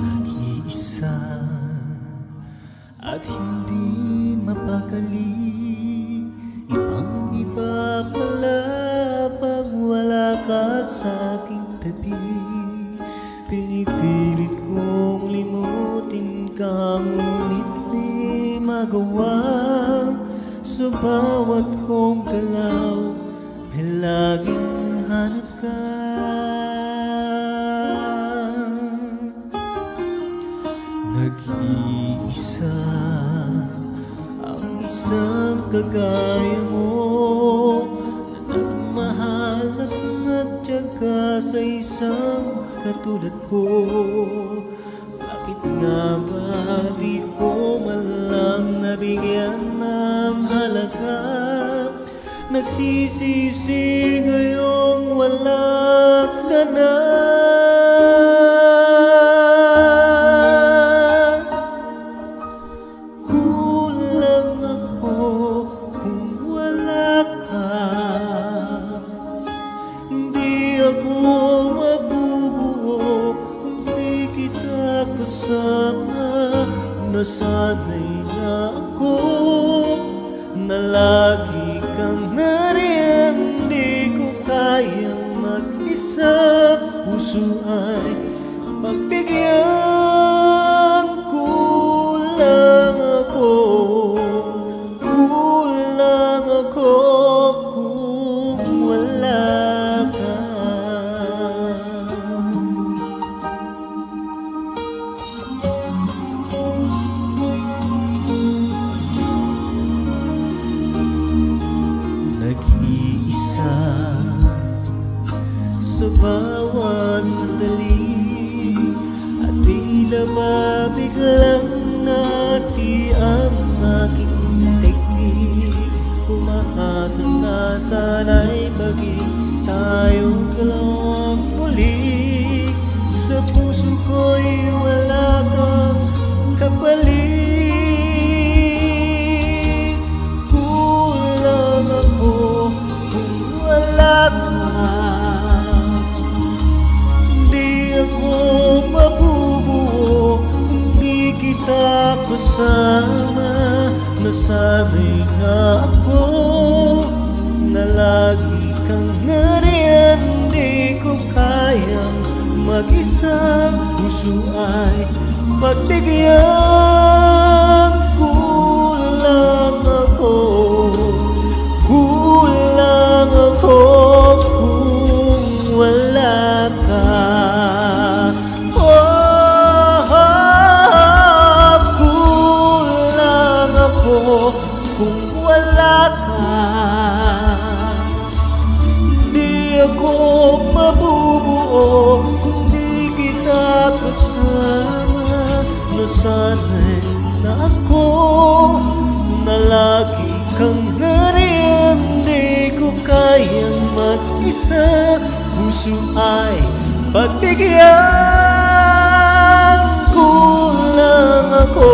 Nag-iisa at hindi mapakali, ibang-iba pala pag wala ka sa aking tabi. Pinipilit kong limutin ka, ngunit di magawa. Sa bawat kong galaw ay laging hanap ka. Nag-iisa ang isang kagaya mo, na nagmahal at nagtiyaga sa isang katulad ko. Bakit nga ba di ko man lang nabigyan ng halaga? Nagsisisi ngayong wala ka na. Kulang ako kung wala ka. Di ako mabubuo kung di kita kasama. Nasanay na ako na lagi kang nariyan. Di ko kayang mag-isa, puso ay pagbigyan. Kulang ako kung wala ka. Nag-iisa sa bawat sandali, at tila ba biglang nati ang aking teknik. Umaasa na sana'y maging tayong dalawang muli. Sa puso ko'y wala kang kapalit. Kulang ako kung wala ka. Di ako mabubuo kung di kita kasama. Nasanay na ako na lagi kang nariyan. Di ko kayang mag-isa, puso ay pagbigyan. Kulang ako kung wala ka. Kulang ako kung wala ka. Di ako mabubuo kung di kita kasama. Nasanay na ako na lagi kang nariyan. Di ko kayang mag-isa, puso ay pagbigyan. Kulang ako